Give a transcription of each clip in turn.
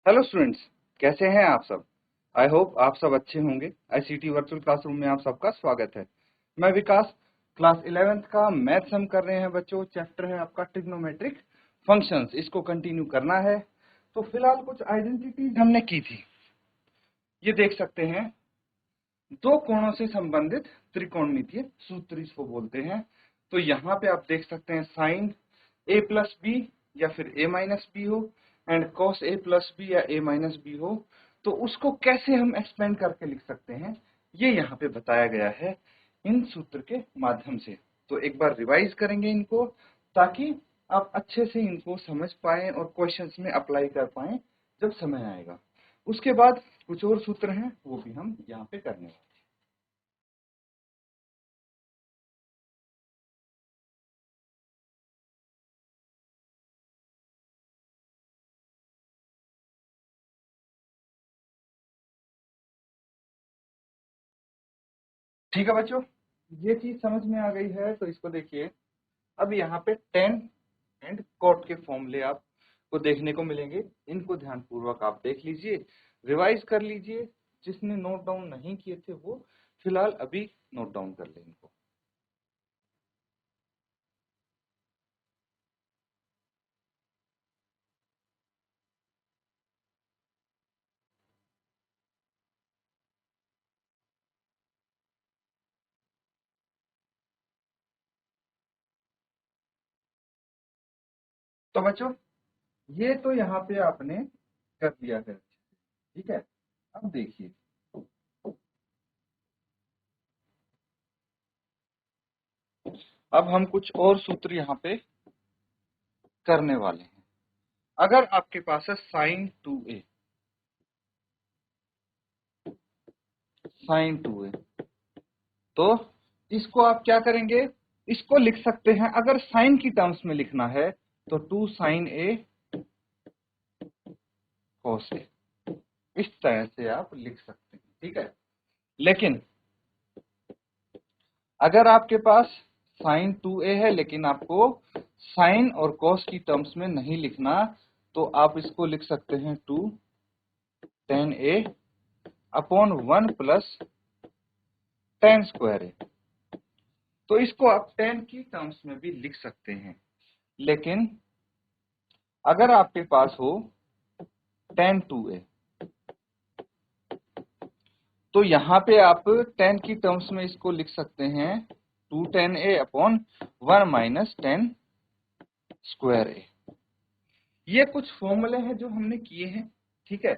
Hello students, कैसे हैं आप सब। आई होप आप सब अच्छे होंगे। आईसीटी वर्चुअल क्लासरूम में आप सबका स्वागत है। मैं विकास, क्लास 11th का मैथ्स हम कर रहे हैं बच्चों। चैप्टर है आपका ट्रिग्नोमेट्रिक फंक्शंस, इसको कंटिन्यू करना है। तो फिलहाल कुछ आइडेंटिटीज हमने की थी, ये देख सकते हैं। दो कोणों से संबंधित त्रिकोणमितीय सूत्र इसको बोलते हैं। तो यहाँ पे आप देख सकते हैं साइन ए प्लस बी या फिर ए माइनस बी हो and cos a plus b या ए माइनस बी हो, तो उसको कैसे हम एक्सपेंड करके लिख सकते हैं, ये यहाँ पे बताया गया है इन सूत्र के माध्यम से। तो एक बार रिवाइज करेंगे इनको, ताकि आप अच्छे से इनको समझ पाएं और क्वेश्चंस में अप्लाई कर पाएं जब समय आएगा। उसके बाद कुछ और सूत्र हैं, वो भी हम यहाँ पे करने वाले हैं। ठीक है बच्चों, ये चीज समझ में आ गई है तो इसको देखिए। अब यहाँ पे टेन एंड कॉट के फॉर्मूले आपको देखने को मिलेंगे। इनको ध्यानपूर्वक आप देख लीजिए, रिवाइज कर लीजिए। जिसने नोट डाउन नहीं किए थे वो फिलहाल अभी नोट डाउन कर ले इनको। तो बच्चों, ये तो यहाँ पे आपने कर दिया है, ठीक है। अब देखिए, अब हम कुछ और सूत्र यहाँ पे करने वाले हैं। अगर आपके पास है साइन 2a, साइन 2a, तो इसको आप क्या करेंगे, इसको लिख सकते हैं। अगर साइन की टर्म्स में लिखना है तो 2 साइन ए कॉस ए, इस तरह से आप लिख सकते हैं, ठीक है। लेकिन अगर आपके पास साइन 2a है लेकिन आपको साइन और कॉस की टर्म्स में नहीं लिखना, तो आप इसको लिख सकते हैं 2 tan a upon 1 plus tan square A. तो इसको आप tan की टर्म्स में भी लिख सकते हैं। लेकिन अगर आपके पास हो tan 2a, तो यहाँ पे आप tan की टर्म्स में इसको लिख सकते हैं 2 tan a upon 1 minus tan square A. ये कुछ फॉर्मूले हैं जो हमने किए हैं, ठीक है।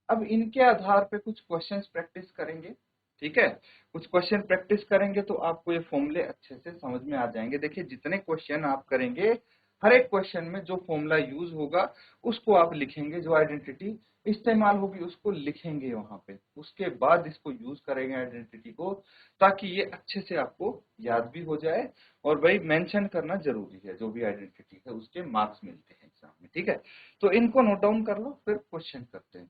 अब इनके आधार पे कुछ क्वेश्चंस प्रैक्टिस करेंगे, ठीक है। कुछ क्वेश्चन प्रैक्टिस करेंगे तो आपको ये फॉर्मूले अच्छे से समझ में आ जाएंगे। देखिए, जितने क्वेश्चन आप करेंगे, हर एक क्वेश्चन में जो फॉर्मूला यूज होगा उसको आप लिखेंगे, जो आइडेंटिटी इस्तेमाल होगी उसको लिखेंगे वहां पे। उसके बाद इसको यूज करेंगे आइडेंटिटी को, ताकि ये अच्छे से आपको याद भी हो जाए। और भाई मेंशन करना जरूरी है, जो भी आइडेंटिटी है उसके मार्क्स मिलते हैं एग्जाम में, ठीक है। तो इनको नोट डाउन कर लो, फिर क्वेश्चन करते हैं।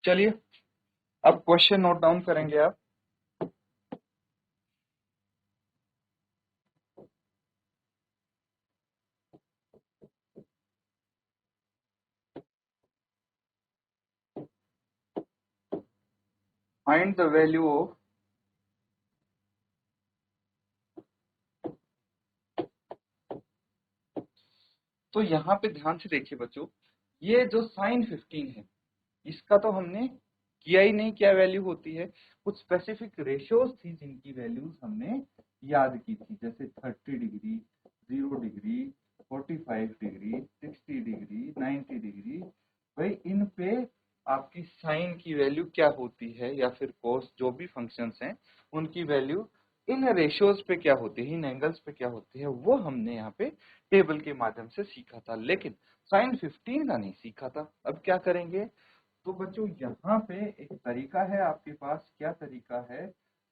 चलिए, अब क्वेश्चन नोट डाउन करेंगे आप। फाइंड द वैल्यू ऑफ तो यहाँ पे ध्यान से देखिए बच्चों, ये जो साइन 15 है इसका तो हमने किया ही नहीं, क्या वैल्यू होती है। कुछ स्पेसिफिक रेशियोज थी जिनकी वैल्यूज हमने याद की थी, जैसे 30 degree, 0 degree, 45 degree, 60 degree, 90 degree. भाई इन पे आपकी साइन की वैल्यू क्या होती है, या फिर कोस, जो भी फंक्शंस हैं उनकी वैल्यू इन रेशियोज पे क्या होती है, इन एंगल्स पे क्या होती है, वो हमने यहाँ पे टेबल के माध्यम से सीखा था। लेकिन साइन 15 का नहीं सीखा था। अब क्या करेंगे, तो बच्चों यहाँ पे एक तरीका है आपके पास। क्या तरीका है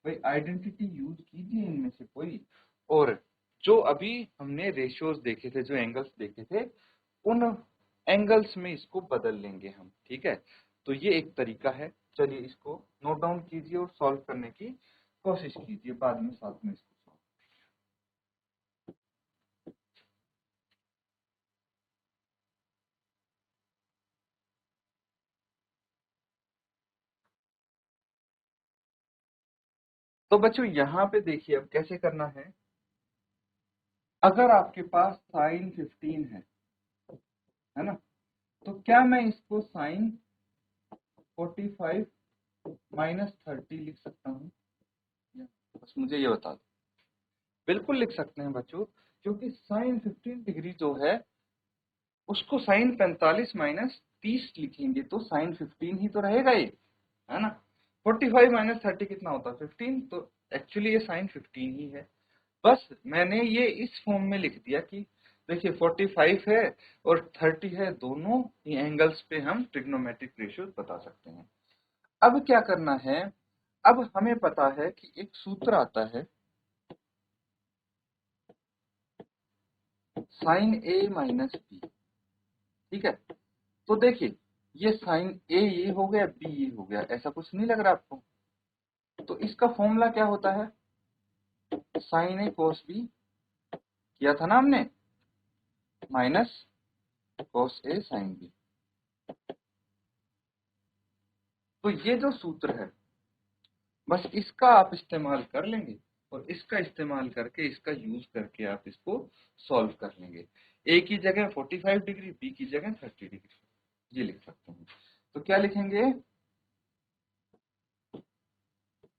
भाई, आइडेंटिटी यूज कीजिए इनमें से कोई, और जो अभी हमने रेशियोज देखे थे, जो एंगल्स देखे थे, उन एंगल्स में इसको बदल लेंगे हम। ठीक है, तो ये एक तरीका है। चलिए इसको नोट डाउन कीजिए और सॉल्व करने की कोशिश कीजिए, बाद में साथ में इसको solve। तो बच्चों यहाँ पे देखिए अब कैसे करना है। अगर आपके पास साइन 15 है ना, तो क्या मैं इसको साइन 45 माइनस 30 लिख सकता हूँ? बस मुझे ये बता दो। बिल्कुल लिख सकते हैं बच्चों, क्योंकि साइन 15 डिग्री जो है उसको साइन 45 माइनस 30 लिखेंगे तो साइन 15 ही तो रहेगा ये, है ना। 45 माइनस 30 कितना होता है? 15। तो एक्चुअली ये साइन 15 ही है। बस मैंने ये इस फॉर्म में लिख दिया कि देखिए 45 है और 30 है, दोनों ही एंगल्स पे हम ट्रिग्नोमेट्रिक रेशियो बता सकते हैं। अब क्या करना है, अब हमें पता है कि एक सूत्र आता है साइन ए माइनस बी। ठीक है, तो देखिए ये साइन ए ये हो गया, बी ये हो गया, ऐसा कुछ नहीं लग रहा आपको? तो इसका फॉर्मूला क्या होता है? साइन ए कोस बी किया था ना हमने, माइनस कोस ए साइन बी। तो ये जो सूत्र है बस इसका आप इस्तेमाल कर लेंगे और इसका इस्तेमाल करके, इसका यूज करके आप इसको सॉल्व कर लेंगे। ए की जगह 45 डिग्री, बी की जगह 30 डिग्री, ये लिख सकते हैं। तो क्या लिखेंगे?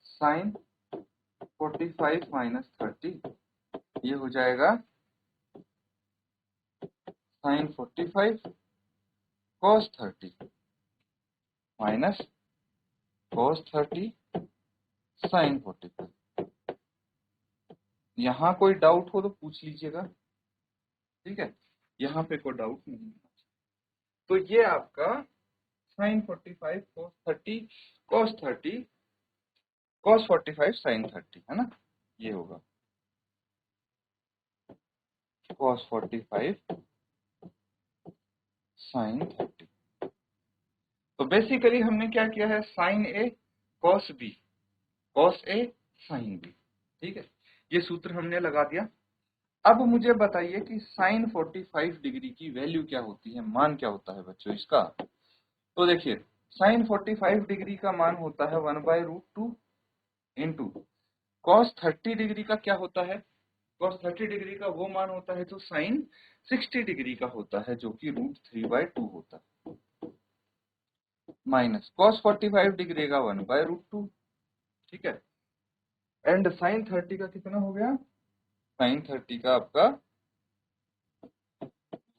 साइन 45 माइनस 30 ये हो जाएगा sine 45 cos 30 minus cos 30 sine 45। यहाँ कोई डाउट हो तो पूछ लीजिएगा, ठीक है, यहाँ पे कोई डाउट नहीं है। तो ये आपका sine 45 cos 30 cos 30 cos 45 sine 30 है ना, ये होगा cos 45 साइन 30। तो बेसिकली हमने क्या किया है, साइन ए cos बी cos ए साइन बी। ठीक है, ये सूत्र हमने लगा दिया। अब मुझे बताइए कि साइन 45 डिग्री की वैल्यू क्या होती है, मान क्या होता है बच्चों इसका? तो देखिए साइन 45 डिग्री का मान होता है 1/√2 इंटू कॉस 30 डिग्री का क्या होता है? कॉस 30 डिग्री का वो मान होता है जो साइन 60 डिग्री का होता है, जो कि √3/2 होता है, माइनस कॉस 45 डिग्री का 1/√2। ठीक है, एंड साइन 30 का कितना हो गया? साइन 30 का आपका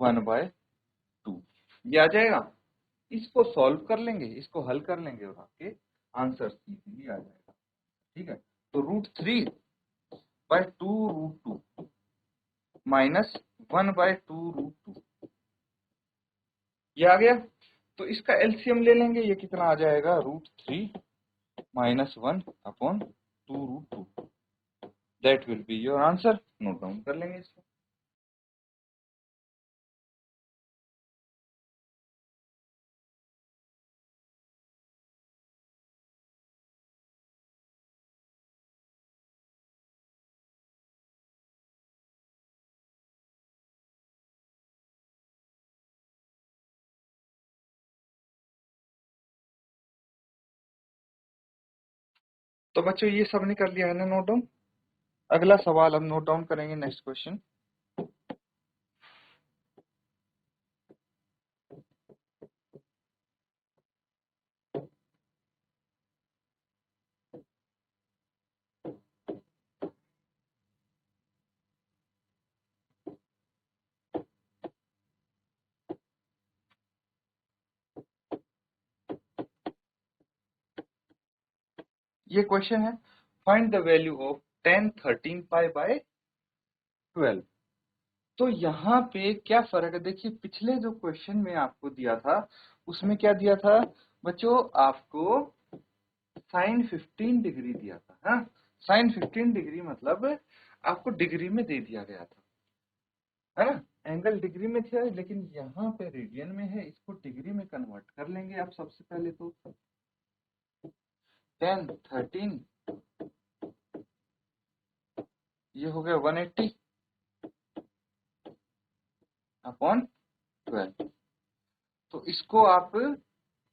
1/2, ये आ जाएगा। इसको सॉल्व कर लेंगे, इसको हल कर लेंगे और आपके आंसर इजीली आ जाएगा। ठीक है, तो √3/2√2 माइनस 1/2√2 ये आ गया। तो इसका एलसीएम ले लेंगे, ये कितना आ जाएगा? √3 minus 1/2√2। That will be your answer. Note down कर लेंगे इसको। तो बच्चों ये सबने कर लिया है ना नोट डाउन? अगला सवाल अब नोट डाउन करेंगे, नेक्स्ट क्वेश्चन। ये क्वेश्चन है, find the value of tan 13 pi by 12। तो यहाँ पे क्या फर्क है? देखिए पिछले जो क्वेश्चन में आपको दिया था उसमें क्या दिया था बच्चों? आपको साइन 15 डिग्री दिया था। हाँ, साइन 15 डिग्री मतलब आपको डिग्री में दे दिया गया था, है ना। एंगल डिग्री में थे, लेकिन यहाँ पे रेडियन में है, इसको डिग्री में कन्वर्ट कर लेंगे आप सबसे पहले तो। 10 13 ये हो गया 180 अपॉन 12। तो इसको आप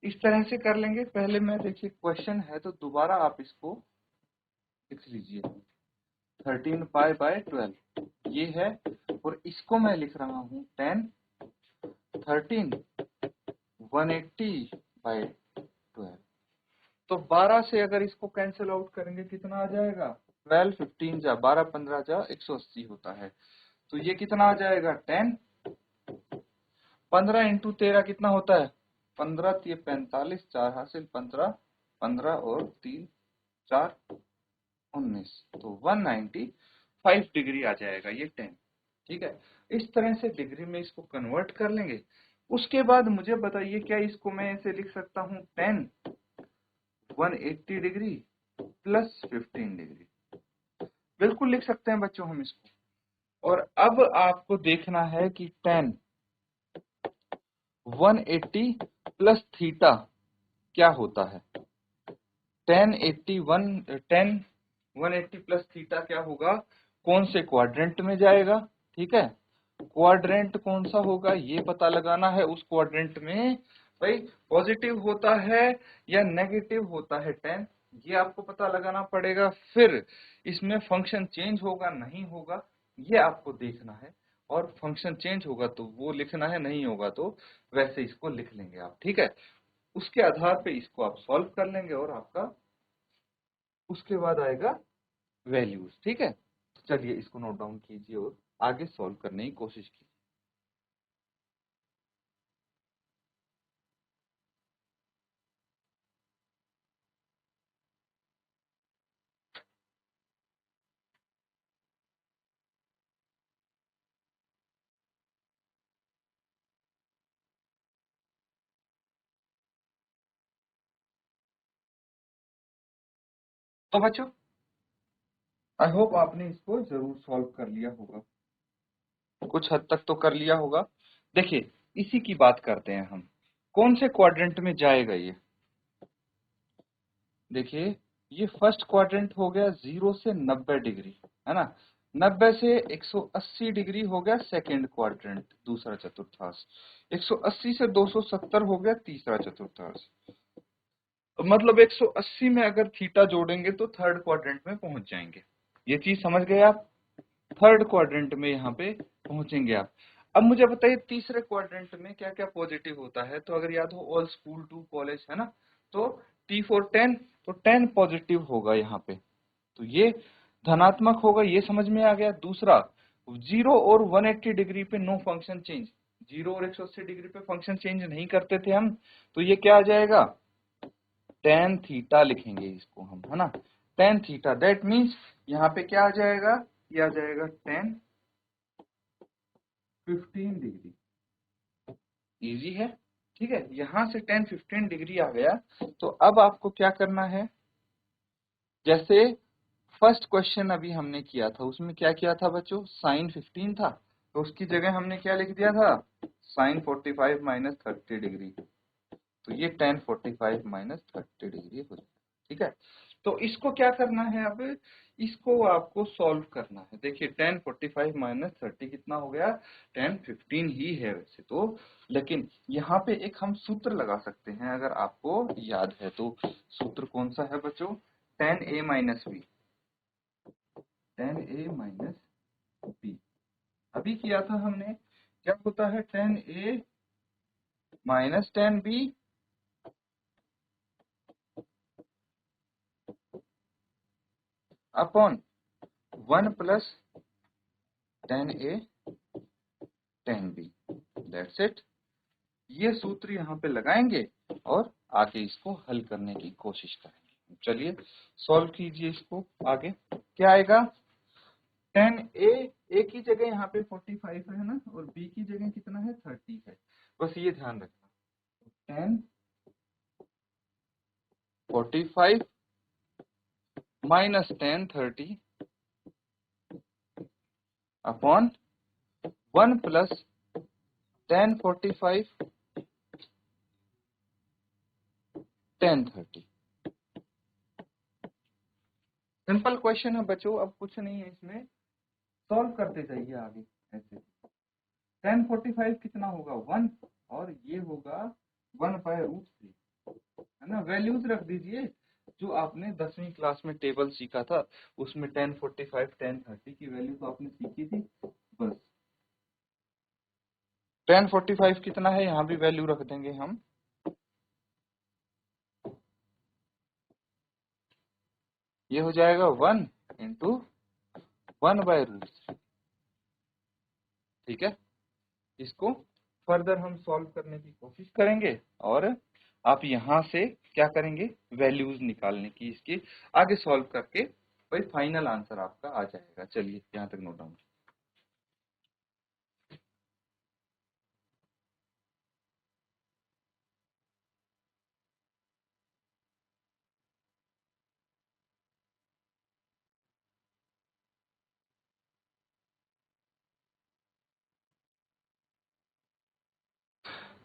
इस तरह से कर लेंगे। पहले मैं देखिए क्वेश्चन है तो दोबारा आप इसको लिख लीजिए। 13 पाई बाय 12 ये है, और इसको मैं लिख रहा हूँ 10 13 180 बाय 12। तो 12 से अगर इसको कैंसिल आउट करेंगे कितना आ जाएगा? 12 15 जा 12 15 जा 180 होता है। तो ये कितना आ जाएगा? 10 15 इंटू 13 कितना होता है? 15 ये 45, 4 हासिल 15 15 और 3 4 19, तो 195 डिग्री आ जाएगा ये 10। ठीक है, इस तरह से डिग्री में इसको कन्वर्ट कर लेंगे। उसके बाद मुझे बताइए क्या इसको मैं ऐसे लिख सकता हूँ 10 180 डिग्री प्लस 15 डिग्री? बिल्कुल लिख सकते हैं बच्चों हम इसको। और अब आपको देखना है कि 10 180 प्लस थीटा क्या होता है। 10 180 प्लस थीटा क्या होगा, कौन से क्वाड्रेंट में जाएगा। ठीक है, क्वाड्रेंट कौन सा होगा ये पता लगाना है। उस क्वाड्रेंट में भाई पॉजिटिव होता है या नेगेटिव होता है 10, ये आपको पता लगाना पड़ेगा। फिर इसमें फंक्शन चेंज होगा नहीं होगा ये आपको देखना है, और फंक्शन चेंज होगा तो वो लिखना है, नहीं होगा तो वैसे इसको लिख लेंगे आप। ठीक है, उसके आधार पे इसको आप सॉल्व कर लेंगे और आपका उसके बाद आएगा वैल्यूज। ठीक है, तो चलिए इसको नोट डाउन कीजिए और आगे सॉल्व करने की कोशिश कीजिए। तो बच्चों आई होप आपने इसको जरूर सॉल्व कर लिया होगा, कुछ हद तक तो कर लिया होगा। देखिए इसी की बात करते हैं हम, कौन से क्वाड्रेंट में जाएगा ये। देखिए ये फर्स्ट क्वाड्रेंट हो गया 0 से 90 डिग्री, है ना। 90 से 180 डिग्री हो गया सेकेंड क्वाड्रेंट, दूसरा चतुर्थांश। 180 से 270 हो गया तीसरा चतुर्थांश। मतलब 180 में अगर थीटा जोड़ेंगे तो थर्ड क्वाड्रेंट में पहुंच जाएंगे। ये चीज समझ गए आप, थर्ड क्वाड्रेंट में यहाँ पे पहुंचेंगे आप। अब मुझे बताइए तीसरे क्वाड्रेंट में क्या क्या पॉजिटिव होता है। तो अगर याद हो ऑल स्कूल टू कॉलेज, है ना, तो T फॉर 10, तो 10 पॉजिटिव होगा यहाँ पे, तो ये धनात्मक होगा। ये समझ में आ गया। दूसरा 0 और 180 डिग्री पे नो फंक्शन चेंज, 0 और 180 डिग्री पे फंक्शन चेंज नहीं करते थे हम, तो ये क्या आ जाएगा? टेन थीटा लिखेंगे इसको हम, है ना। टेन थीटा दैट मीन्स यहाँ पे क्या आ जाएगा, ये आ जाएगा 10 15 डिग्री। इजी है। ठीक है, यहाँ से 10 15 डिग्री आ गया। तो अब आपको क्या करना है, जैसे फर्स्ट क्वेश्चन अभी हमने किया था उसमें क्या किया था बच्चों, साइन 15 था, तो उसकी जगह हमने क्या लिख दिया था, साइन 45 माइनस 30 डिग्री। तो ये 10 45 माइनस 30 डिग्री हो जाएगा। ठीक है, तो इसको क्या करना है, अब इसको आपको सॉल्व करना है। देखिए 10 45 माइनस 30 कितना हो गया, 10 15 ही है वैसे तो, लेकिन यहाँ पे एक हम सूत्र लगा सकते हैं अगर आपको याद है तो। सूत्र कौन सा है बच्चों, 10a minus B, 10a minus B अभी किया था हमने। क्या होता है 10a minus 10b upon 1 plus 10a 10b, that's it. ये सूत्र यहाँ पे लगाएंगे और आगे इसको हल करने की कोशिश करेंगे। चलिए सॉल्व कीजिए इसको। आगे क्या आएगा, 10a की जगह यहाँ पे 45 है ना, और b की जगह कितना है 30 है, बस ये ध्यान रखना। 10 45 minus 10 30 upon 1 plus 1045 1030। Simple question है बच्चों, अब कुछ नहीं है इसमें, सॉल्व करते जाइए आगे ऐसे। 1045 कितना होगा 1 और ये होगा 1/√3, है ना। वैल्यूज रख दीजिए जो आपने 10वीं क्लास में टेबल सीखा था, उसमें 1045 1030 की वैल्यू तो आपने सीखी थी। बस 1045 कितना है यहाँ भी वैल्यू रख देंगे हम, ये हो जाएगा 1 इंटू 1/√3। ठीक है, इसको फर्दर हम सॉल्व करने की कोशिश करेंगे और आप यहाँ से क्या करेंगे, वैल्यूज निकालने की, इसके आगे सॉल्व करके भाई फाइनल आंसर आपका आ जाएगा। चलिए यहाँ तक नोट डाउन।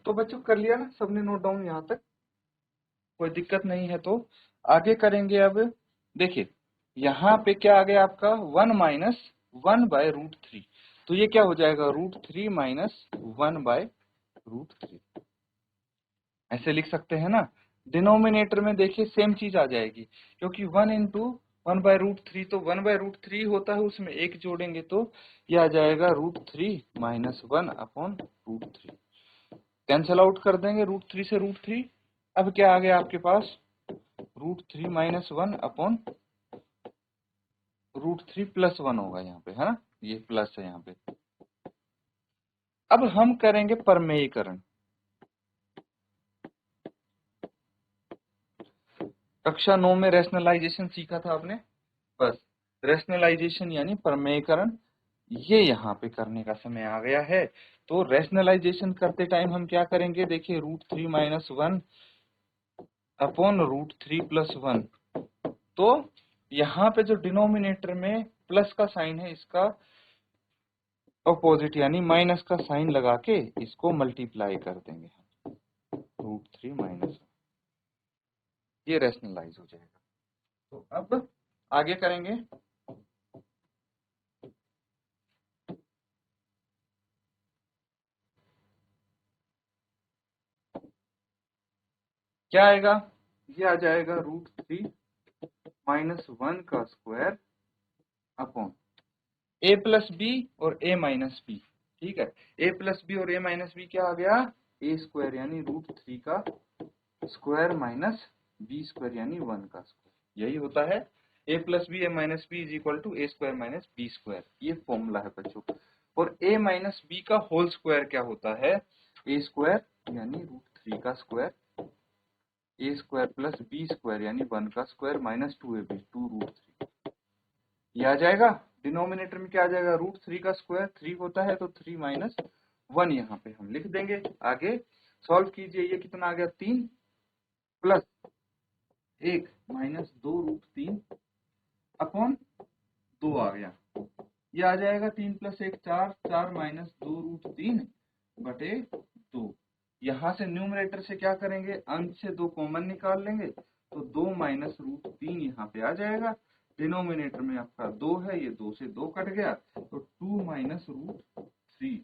तो बच्चों कर लिया ना सबने नोट डाउन यहाँ तक, कोई दिक्कत नहीं है तो आगे करेंगे। अब देखिए यहाँ पे क्या आ गया आपका 1 माइनस 1/√3, तो ये क्या हो जाएगा √3 माइनस 1/√3, ऐसे लिख सकते हैं ना। डिनोमिनेटर में देखिए सेम चीज आ जाएगी, क्योंकि 1 इंटू 1/√3, तो 1/√3 होता है, उसमें एक जोड़ेंगे तो ये आ जाएगा √3 माइनस 1 अपॉन √3, कैंसल आउट कर देंगे √3 से √3। अब क्या आ गया आपके पास √3 माइनस 1 अपॉन √3 प्लस 1 होगा यहाँ पे, है ना, ये प्लस है यहाँ पे। अब हम करेंगे परमेयीकरण। कक्षा 9 में रैशनलाइजेशन सीखा था आपने, बस रैशनलाइजेशन यानी परमेयीकरण, ये यहाँ पे करने का समय आ गया है। तो रैशनलाइजेशन करते टाइम हम क्या करेंगे, देखिए √3 माइनस 1 अपॉन √3 प्लस 1, तो यहाँ पे जो डिनोमिनेटर में प्लस का साइन है इसका अपोजिट यानी माइनस का साइन लगा के इसको मल्टीप्लाई कर देंगे √3 माइनस, ये रैशनलाइज हो जाएगा। तो अब आगे करेंगे, क्या आएगा, ये आ जाएगा √3 माइनस 1 का square upon a plus b और a माइनस बी। ठीक है, a प्लस बी और a माइनस बी क्या आ गया, a स्क्वायर यानी √3 का स्क्वायर माइनस b स्क्वायर यानी 1 का स्क्वायर, यही होता है a plus b a minus b is equal to a square minus b square, ये फॉर्मूला है बच्चों। और a माइनस बी का होल स्क्वायर क्या होता है, a स्क्वायर यानी √3 का square, a square plus b square यानी 1 का स्क्वायर माइनस 2ab 2√3, ये आ जाएगा। डिनोमिनेटर में क्या आ जाएगा, √3 का स्क्वायर 3 होता है तो 3 माइनस 1 यहाँ पे हम लिख देंगे। आगे सॉल्व कीजिए, ये कितना आ गया 3 प्लस 1 माइनस 2√3 अपॉन 2 आ गया, ये आ जाएगा 3 प्लस 1 4, 4 माइनस 2√3 बटे 2। यहाँ से न्यूमरेटर से क्या करेंगे, अंश से 2 कॉमन निकाल लेंगे तो 2 माइनस √3 यहाँ पे आ जाएगा। डिनोमिनेटर में आपका 2 है, ये 2 से 2 कट गया तो 2 minus √3,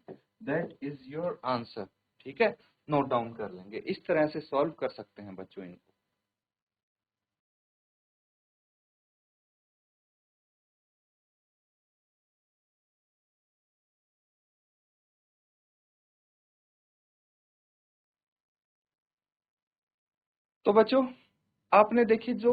that is your answer. ठीक है, नोट डाउन कर लेंगे, इस तरह से सॉल्व कर सकते हैं बच्चों इनको। तो बच्चों आपने देखिए जो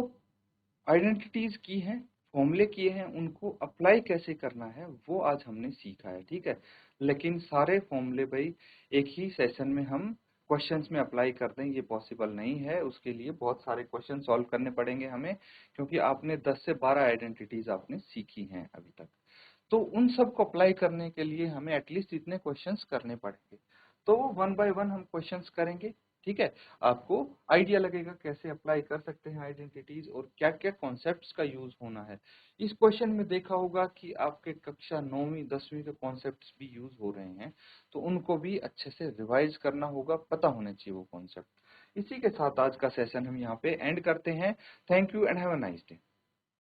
आइडेंटिटीज की हैं, फॉर्मूले किए हैं, उनको अप्लाई कैसे करना है वो आज हमने सीखा है। ठीक है, लेकिन सारे फॉर्मूले भाई एक ही सेशन में हम क्वेश्चंस में अप्लाई कर दें ये पॉसिबल नहीं है, उसके लिए बहुत सारे क्वेश्चन सॉल्व करने पड़ेंगे हमें, क्योंकि आपने 10 से 12 आइडेंटिटीज आपने सीखी हैं अभी तक। तो उन सब को अप्लाई करने के लिए हमें एटलीस्ट इतने क्वेश्चंस करने पड़ेंगे। तो वन बाय वन हम क्वेश्चंस करेंगे। ठीक है, आपको आइडिया लगेगा कैसे अप्लाई कर सकते हैं आइडेंटिटीज और क्या क्या कॉन्सेप्ट्स का यूज होना है। इस क्वेश्चन में देखा होगा कि आपके कक्षा 9वीं 10वीं के कॉन्सेप्ट्स भी यूज हो रहे हैं, तो उनको भी अच्छे से रिवाइज करना होगा, पता होने चाहिए वो कॉन्सेप्ट। इसी के साथ आज का सेशन हम यहाँ पे एंड करते हैं। Thank you and have a nice day.